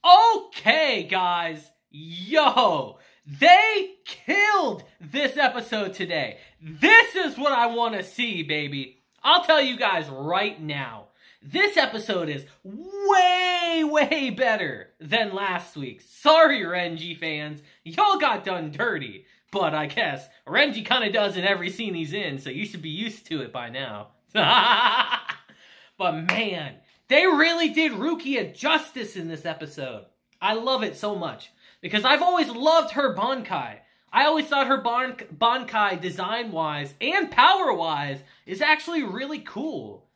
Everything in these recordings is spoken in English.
Okay, guys. Yo, they killed this episode today. This is what I want to see, baby. I'll tell you guys right now. This episode is way better than last week's. Sorry, Renji fans. Y'all got done dirty. But I guess Renji kind of does in every scene he's in, so you should be used to it by now. But man, they really did Rukia justice in this episode. I love it so much. Because I've always loved her Bankai. I always thought her Bankai, design-wise and power-wise, is actually really cool.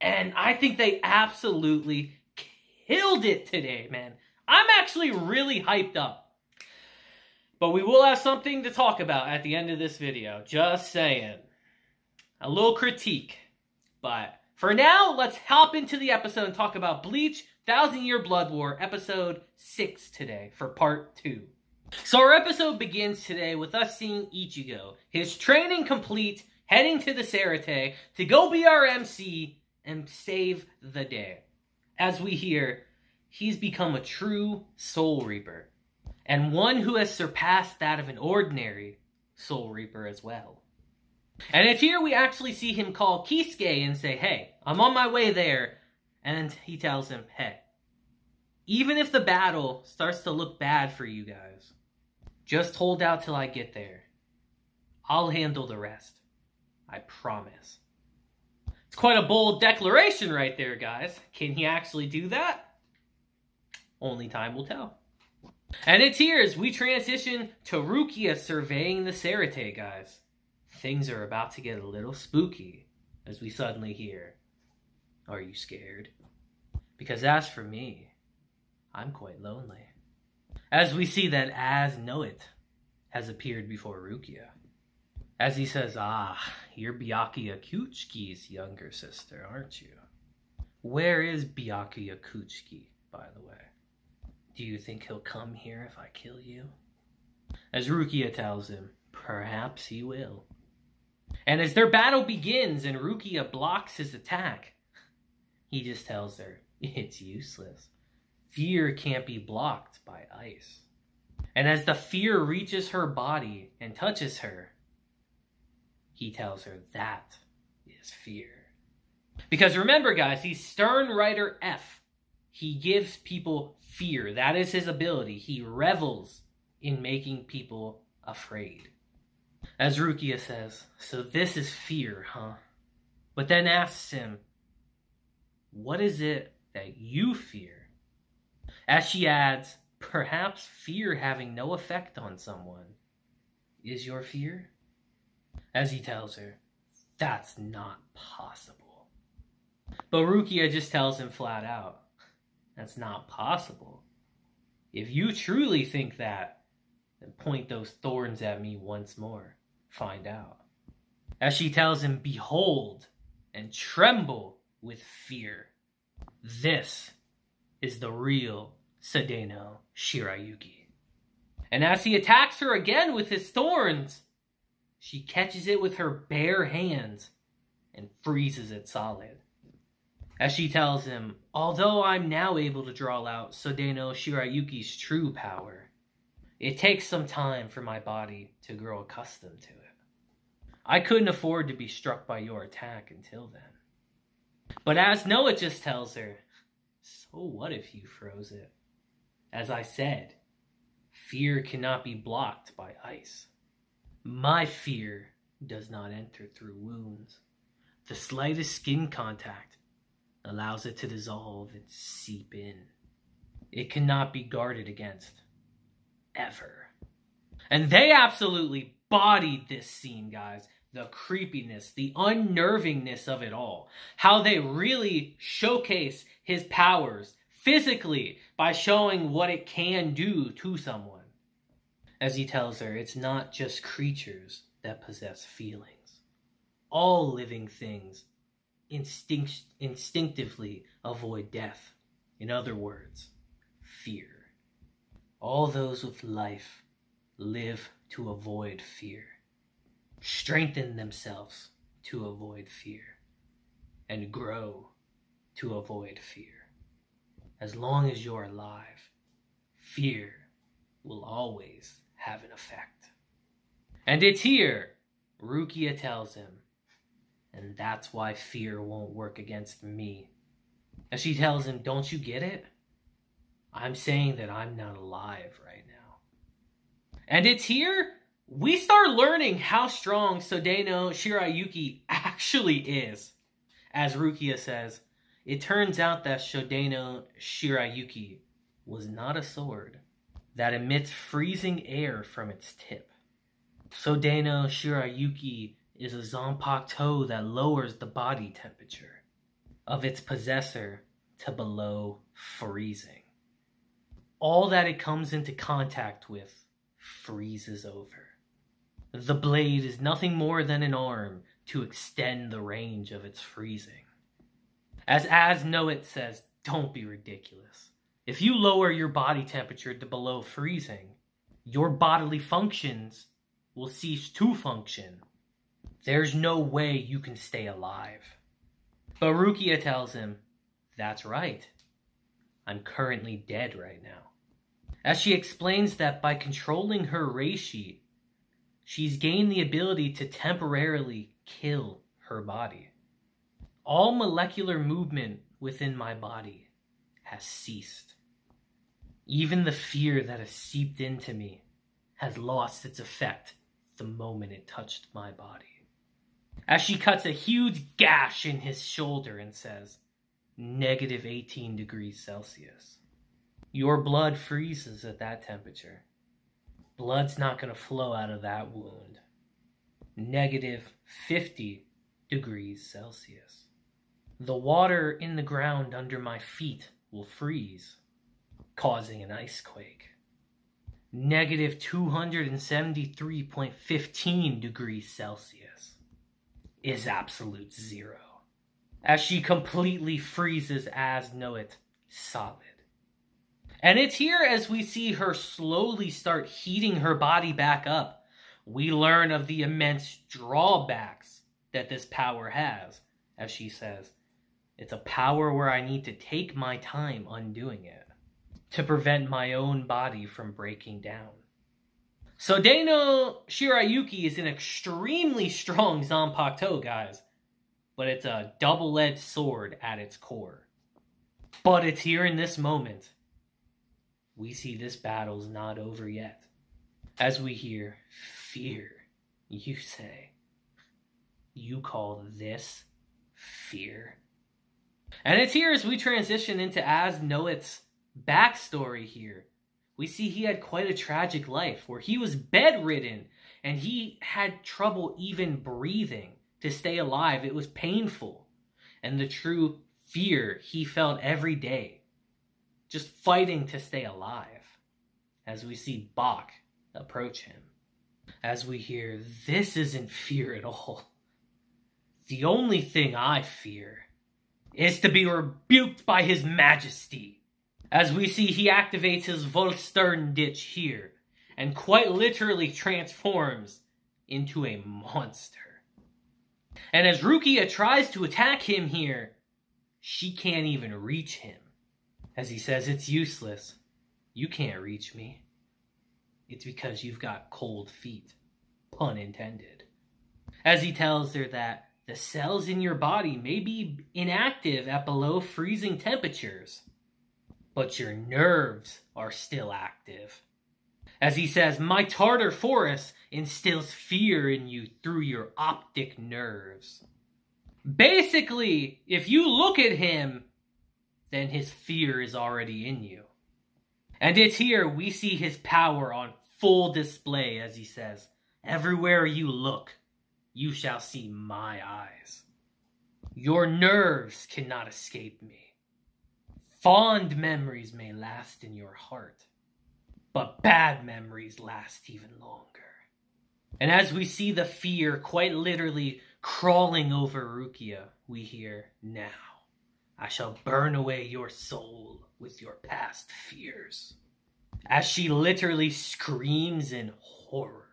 And I think they absolutely killed it today, man. I'm actually really hyped up. But we will have something to talk about at the end of this video. Just saying. A little critique. But for now, let's hop into the episode and talk about Bleach, 1000-Year Blood War, episode 6 today for part 2. So our episode begins today with us seeing Ichigo, his training complete, heading to the Sarate to go be our MC and save the day. As we hear, he's become a true Soul Reaper, and one who has surpassed that of an ordinary Soul Reaper as well. And it's here we actually see him call Kisuke and say, hey, I'm on my way there. And he tells him, hey, even if the battle starts to look bad for you guys, just hold out till I get there. I'll handle the rest. I promise. It's quite a bold declaration right there, guys. Can he actually do that? Only time will tell. And it's here as we transition to Rukia surveying the Sarate, guys. Things are about to get a little spooky as we suddenly hear, are you scared? Because as for me, I'm quite lonely. As we see that As Know It has appeared before Rukia. As he says, you're Byakuya Kuchi's younger sister, aren't you? Where is Byakuya Kuchi, by the way? Do you think he'll come here if I kill you? As Rukia tells him, perhaps he will. And as their battle begins and Rukia blocks his attack, he just tells her, it's useless. Fear can't be blocked by ice. And as the fear reaches her body and touches her, he tells her that is fear. Because remember, guys, he's Stern Writer F. He gives people fear. That is his ability. He revels in making people afraid. As Rukia says, so this is fear, huh? But then asks him, what is it that you fear? As she adds, perhaps fear having no effect on someone is your fear? As he tells her, that's not possible. But Rukia just tells him flat out, that's not possible. If you truly think that, then point those thorns at me once more. Find out. As she tells him, behold and tremble with fear. This is the real Sadeno Shirayuki. And as he attacks her again with his thorns, she catches it with her bare hands and freezes it solid. As she tells him, although I'm now able to draw out Sadeno Shirayuki's true power, it takes some time for my body to grow accustomed to it. I couldn't afford to be struck by your attack until then. But as Noah just tells her, so what if you froze it? As I said, fear cannot be blocked by ice. My fear does not enter through wounds. The slightest skin contact allows it to dissolve and seep in. It cannot be guarded against. Ever. And they absolutely bodied this scene, guys. The creepiness, the unnervingness of it all. How they really showcase his powers physically by showing what it can do to someone. As he tells her, it's not just creatures that possess feelings. All living things instinctively avoid death. In other words, fear. All those with life live to avoid fear, strengthen themselves to avoid fear, and grow to avoid fear. As long as you're alive, fear will always have an effect. And it's here, Rukia tells him, and that's why fear won't work against me. As she tells him, don't you get it? I'm saying that I'm not alive right now. And it's here we start learning how strong Sodeno Shirayuki actually is. As Rukia says, it turns out that Sodeno Shirayuki was not a sword that emits freezing air from its tip. Sodeno Shirayuki is a Zanpakuto that lowers the body temperature of its possessor to below freezing. All that it comes into contact with freezes over. The blade is nothing more than an arm to extend the range of its freezing. As Noet says, don't be ridiculous. If you lower your body temperature to below freezing, your bodily functions will cease to function. There's no way you can stay alive. But Rukia tells him, that's right. I'm currently dead right now. As she explains that by controlling her reishi, she's gained the ability to temporarily kill her body. All molecular movement within my body has ceased. Even the fear that has seeped into me has lost its effect the moment it touched my body. As she cuts a huge gash in his shoulder and says, negative 18 degrees Celsius. Your blood freezes at that temperature. Blood's not going to flow out of that wound. Negative 50 degrees Celsius. The water in the ground under my feet will freeze, causing an ice quake. Negative 273.15 degrees Celsius is absolute zero. As she completely freezes as Noet solid. And it's here as we see her slowly start heating her body back up, we learn of the immense drawbacks that this power has. As she says, it's a power where I need to take my time undoing it to prevent my own body from breaking down. Sodeno Shirayuki is an extremely strong Zanpakuto, guys, but it's a double-edged sword at its core. But it's here in this moment we see this battle's not over yet. As we hear, fear, you say. You call this fear? And it's here as we transition into Noet's backstory here. We see he had quite a tragic life where he was bedridden and he had trouble even breathing to stay alive. It was painful. And the true fear he felt every day, just fighting to stay alive. As we see Bach approach him. As we hear, this isn't fear at all. The only thing I fear is to be rebuked by his majesty. As we see, he activates his Volstern ditch here and quite literally transforms into a monster. And as Rukia tries to attack him here, she can't even reach him. As he says, it's useless. You can't reach me. It's because you've got cold feet. Pun intended. As he tells her that the cells in your body may be inactive at below freezing temperatures, but your nerves are still active. As he says, my Tartar forest instills fear in you through your optic nerves. Basically, if you look at him, then his fear is already in you. And it's here we see his power on full display as he says, everywhere you look, you shall see my eyes. Your nerves cannot escape me. Fond memories may last in your heart, but bad memories last even longer. And as we see the fear quite literally crawling over Rukia, we hear, now I shall burn away your soul with your past fears. As she literally screams in horror.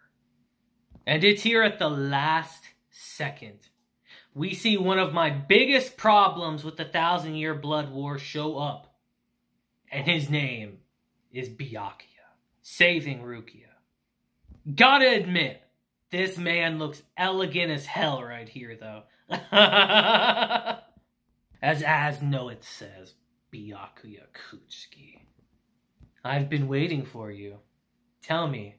And it's here at the last second we see one of my biggest problems with the 1,000-Year Blood War show up. And his name is Byakuya, saving Rukia. Gotta admit, this man looks elegant as hell right here, though. As Know It says, Byakuya Kuchiki. I've been waiting for you. Tell me,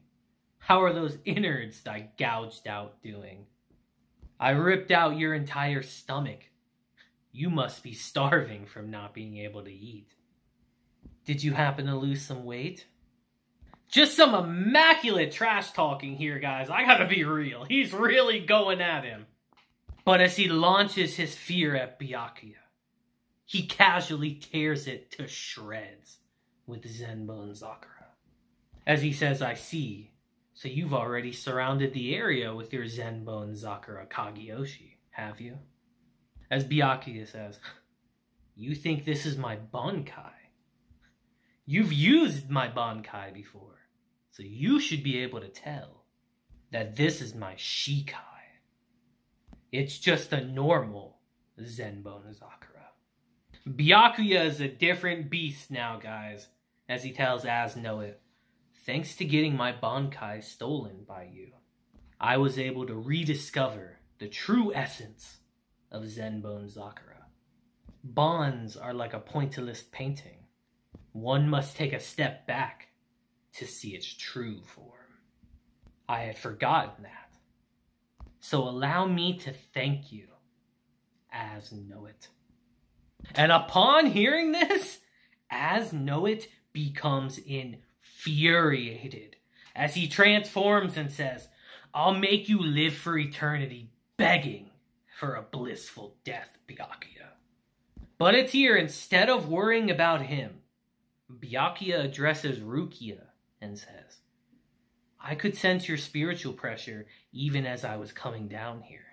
how are those innards I gouged out doing? I ripped out your entire stomach. You must be starving from not being able to eat. Did you happen to lose some weight? Just some immaculate trash talking here, guys. I gotta be real. He's really going at him. But as he launches his fear at Byakuya, he casually tears it to shreds with Zenbone Sakura. As he says, I see. So you've already surrounded the area with your Zenbone Sakura Kageyoshi, have you? As Byakuya says, you think this is my Bankai? You've used my Bankai before, so you should be able to tell that this is my Shikai. It's just a normal Zenbone Sakura. Byakuya is a different beast now, guys, as he tells As Know It, thanks to getting my Bankai stolen by you, I was able to rediscover the true essence of Zenbone Sakura. Bonds are like a pointillist painting. One must take a step back to see its true form. I had forgotten that. So allow me to thank you, As Know It. And upon hearing this, As Know It becomes infuriated as he transforms and says, I'll make you live for eternity begging for a blissful death, Byakuya. But it's here, instead of worrying about him, Byakuya addresses Rukia and says, I could sense your spiritual pressure even as I was coming down here.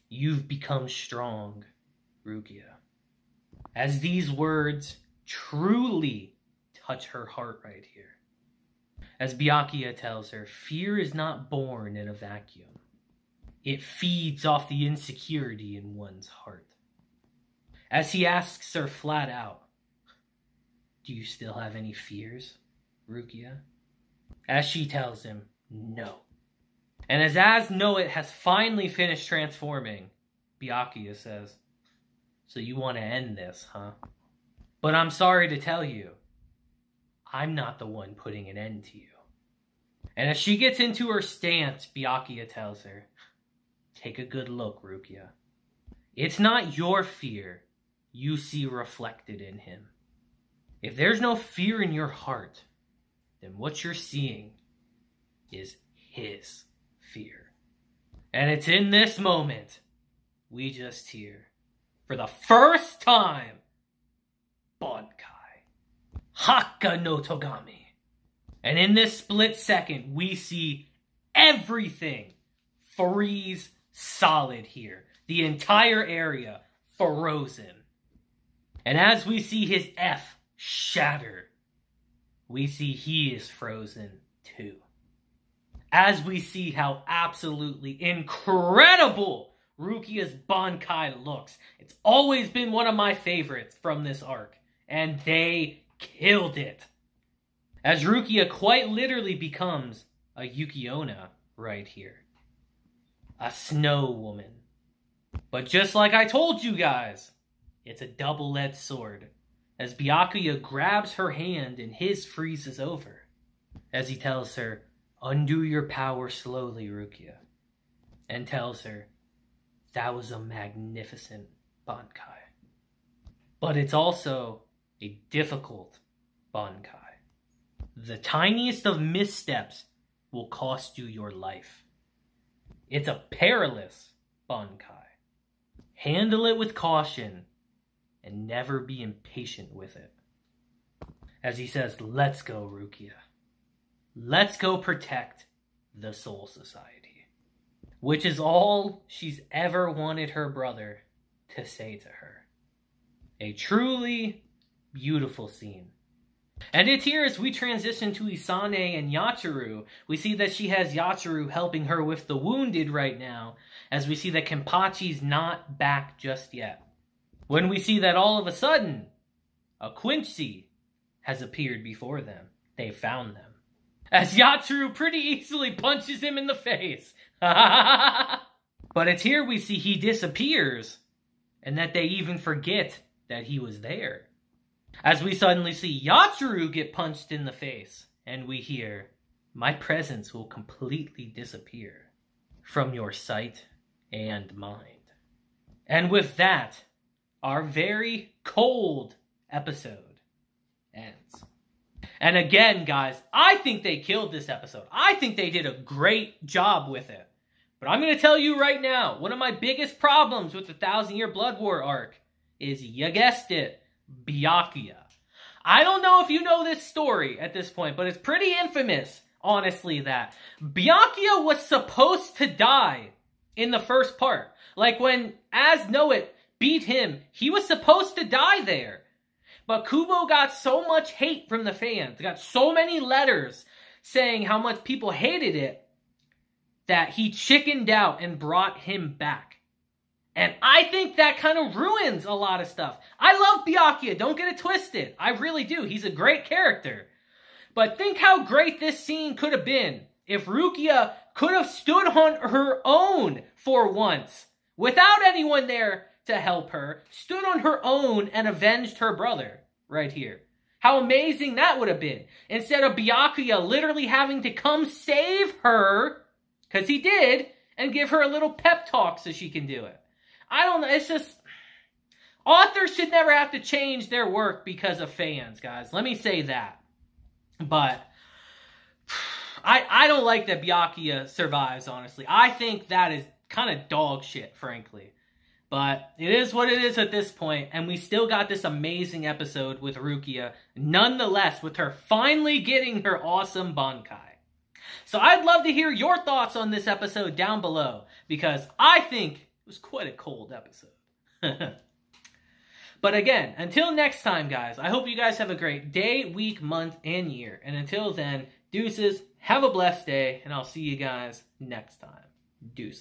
You've become strong, Rukia. As these words truly touch her heart right here. As Byakuya tells her, fear is not born in a vacuum. It feeds off the insecurity in one's heart. As he asks her flat out, do you still have any fears, Rukia? As she tells him, no. And as Know It has finally finished transforming, Byakuya says, so you want to end this, huh? But I'm sorry to tell you, I'm not the one putting an end to you. And as she gets into her stance, Byakuya tells her, take a good look, Rukia. It's not your fear you see reflected in him. If there's no fear in your heart, then what you're seeing is his fear. And it's in this moment we just hear, for the first time, Bankai, Haka no Togami. And in this split second, we see everything freeze solid here. The entire area frozen. And as we see his F shatter, we see he is frozen too. As we see how absolutely incredible Rukia's Bankai looks. It's always been one of my favorites from this arc. And they killed it. As Rukia quite literally becomes a Yukiona right here. A snow woman. But just like I told you guys, it's a double-edged sword. As Byakuya grabs her hand and his freezes over. As he tells her, undo your power slowly, Rukia. And tells her, that was a magnificent Bankai. But it's also a difficult Bankai. The tiniest of missteps will cost you your life. It's a perilous Bankai. Handle it with caution and never be impatient with it. As he says, let's go, Rukia. Let's go protect the Soul Society. Which is all she's ever wanted her brother to say to her. A truly beautiful scene. And it's here as we transition to Isane and Yachiru. We see that she has Yachiru helping her with the wounded right now, as we see that Kenpachi's not back just yet. When we see that all of a sudden, a Quincy has appeared before them. They found them. As Yatsuru pretty easily punches him in the face. But it's here we see he disappears, and that they even forget that he was there. As we suddenly see Yatsuru get punched in the face, and we hear, "My presence will completely disappear from your sight and mind." And with that, our very cold episode ends. And again, guys, I think they killed this episode. I think they did a great job with it. But I'm going to tell you right now, one of my biggest problems with the 1,000-Year Blood War arc is, you guessed it, Byakuya. I don't know if you know this story at this point, but it's pretty infamous, honestly, that Byakuya was supposed to die in the first part. Like when As Know It beat him, he was supposed to die there. But Kubo got so much hate from the fans, got so many letters saying how much people hated it, that he chickened out and brought him back. And I think that kind of ruins a lot of stuff. I love Byakuya, don't get it twisted. I really do. He's a great character. But think how great this scene could have been if Rukia could have stood on her own for once, without anyone there to help her, stood on her own and avenged her brother right here. How amazing that would have been. Instead of Byakuya literally having to come save her, because he did, and give her a little pep talk so she can do it. I don't know, it's just, authors should never have to change their work because of fans, guys. Let me say that. But I don't like that Byakuya survives, honestly. I think that is kind of dog shit, frankly. But it is what it is at this point, and we still got this amazing episode with Rukia, nonetheless, with her finally getting her awesome Bankai. So I'd love to hear your thoughts on this episode down below, because I think it was quite a cold episode. But again, until next time, guys, I hope you guys have a great day, week, month, and year. And until then, deuces, have a blessed day, and I'll see you guys next time. Deuces.